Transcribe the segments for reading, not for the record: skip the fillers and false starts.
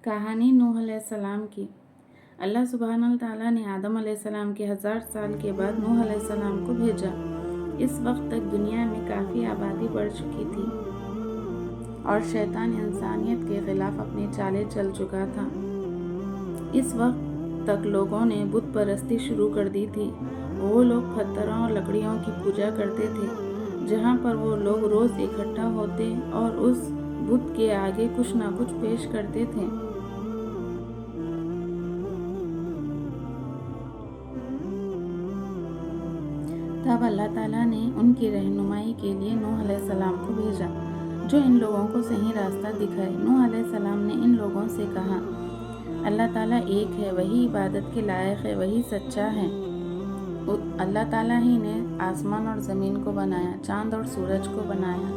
कहानी नूह अलैहिस्सलाम की। अल्लाह सुब्हानहू तआला ने आदम अलैहिस्सलाम के 1000 साल के बाद नूह अलैहिस्सलाम को भेजा। इस वक्त तक दुनिया में काफ़ी आबादी बढ़ चुकी थी और शैतान इंसानियत के खिलाफ अपनी चालें चल चुका था। इस वक्त तक लोगों ने बुत परस्ती शुरू कर दी थी। वो लोग पत्थरों और लकड़ियों की पूजा करते थे, जहाँ पर वो लोग रोज़ इकट्ठा होते और उस बुत के आगे कुछ ना कुछ पेश करते थे। तब अल्लाह ताला ने उनकी रहनुमाई के लिए नूह अलैहिस्सलाम को भेजा, जो इन लोगों को सही रास्ता दिखाए। नूह अलैहिस्सलाम ने इन लोगों से कहा, अल्लाह ताला एक है, वही इबादत के लायक है, वही सच्चा है। अल्लाह ताला ही ने आसमान और ज़मीन को बनाया, चाँद और सूरज को बनाया,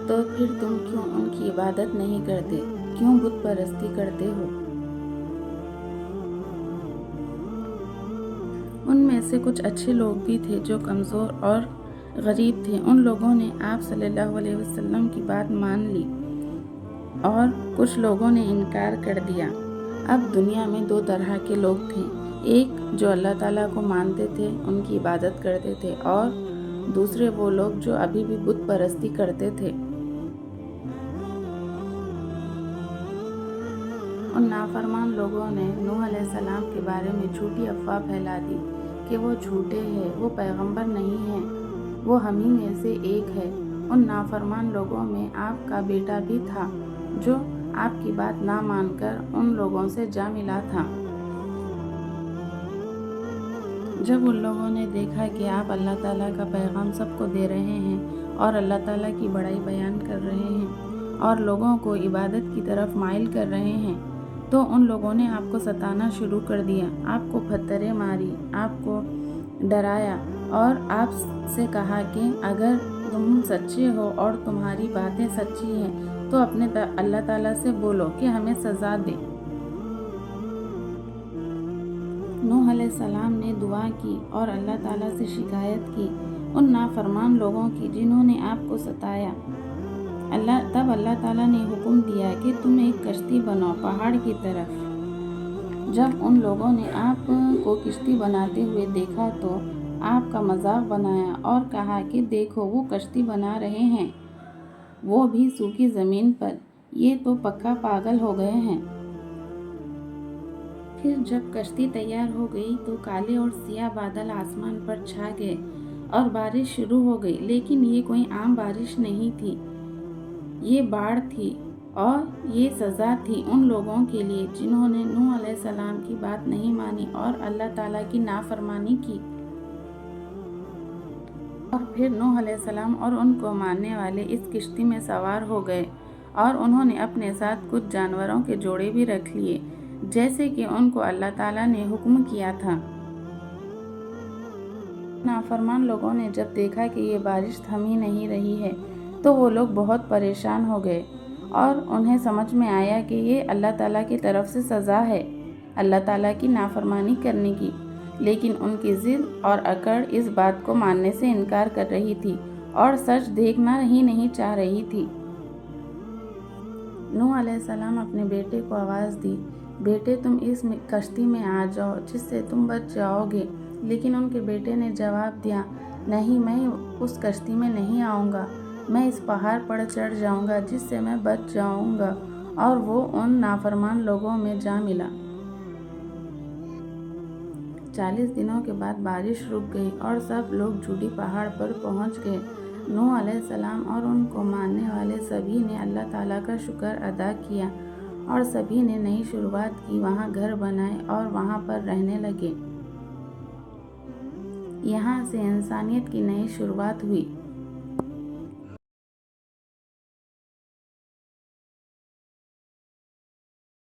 तो फिर तुम क्यों उनकी इबादत नहीं करते, क्यों बुत परस्ती करते हो? उनमें से कुछ अच्छे लोग भी थे जो कमज़ोर और गरीब थे। उन लोगों ने आप सल्लल्लाहु अलैहि वसल्लम की बात मान ली और कुछ लोगों ने इनकार कर दिया। अब दुनिया में दो तरह के लोग थे, एक जो अल्लाह ताला को मानते थे, उनकी इबादत करते थे, और दूसरे वो लोग जो अभी भी बुत परस्ती करते थे। उन नाफरमान लोगों ने नूह अलैहिस्सलाम के बारे में झूठी अफवाह फैला दी कि वो झूठे हैं, वो पैगंबर नहीं हैं, वो हम ही में से एक है। उन नाफरमान लोगों में आपका बेटा भी था, जो आपकी बात ना मानकर उन लोगों से जा मिला था। जब उन लोगों ने देखा कि आप अल्लाह ताला का पैगाम सबको दे रहे हैं और अल्लाह ताला की बड़ाई बयान कर रहे हैं और लोगों को इबादत की तरफ माइल कर रहे हैं, तो उन लोगों ने आपको सताना शुरू कर दिया, आपको पत्थरें मारी, आपको डराया और आपसे कहा कि अगर तुम सच्चे हो और तुम्हारी बातें सच्ची हैं तो अपने अल्लाह ताला से बोलो कि हमें सज़ा दे। नूह अलैहिस्सलाम ने दुआ की और अल्लाह ताला से शिकायत की उन नाफरमान लोगों की जिन्होंने आपको सताया। तब अल्लाह ताला ने हुक्म दिया कि तुम एक कश्ती बनाओ पहाड़ की तरफ। जब उन लोगों ने आपको किश्ती बनाते हुए देखा तो आपका मजाक बनाया और कहा कि देखो वो कश्ती बना रहे हैं, वो भी सूखी ज़मीन पर, ये तो पक्का पागल हो गए हैं। फिर जब कश्ती तैयार हो गई तो काले और सियाह बादल आसमान पर छा गए और बारिश शुरू हो गई, लेकिन ये कोई आम बारिश नहीं थी, ये बाढ़ थी और ये सज़ा थी उन लोगों के लिए जिन्होंने नूह अलैहिस्सलाम की बात नहीं मानी और अल्लाह ताला की नाफरमानी की। और फिर नूह अलैहिस्सलाम और उनको मानने वाले इस किश्ती में सवार हो गए और उन्होंने अपने साथ कुछ जानवरों के जोड़े भी रख लिए, जैसे कि उनको अल्लाह ताला ने हुक्म किया था। नाफरमान लोगों ने जब देखा कि ये बारिश थम ही नहीं रही है तो वो लोग बहुत परेशान हो गए और उन्हें समझ में आया कि ये अल्लाह ताला की तरफ से सज़ा है अल्लाह ताला की नाफरमानी करने की। लेकिन उनकी ज़िद और अकड़ इस बात को मानने से इनकार कर रही थी और सच देखना ही नहीं चाह रही थी। नूह अलैहिस्सलाम अपने बेटे को आवाज़ दी, बेटे तुम इस कश्ती में आ जाओ जिससे तुम बच जाओगे। लेकिन उनके बेटे ने जवाब दिया, नहीं, मैं उस कश्ती में नहीं आऊँगा, मैं इस पहाड़ पर चढ़ जाऊँगा जिससे मैं बच जाऊँगा। और वो उन नाफरमान लोगों में जा मिला। 40 दिनों के बाद बारिश रुक गई और सब लोग झूठी पहाड़ पर पहुँच गए। नूह अलैहिस्सलाम और उनको मानने वाले सभी ने अल्लाह ताला का शुक्र अदा किया और सभी ने नई शुरुआत की, वहाँ घर बनाए और वहाँ पर रहने लगे। यहाँ से इंसानियत की नई शुरुआत हुई।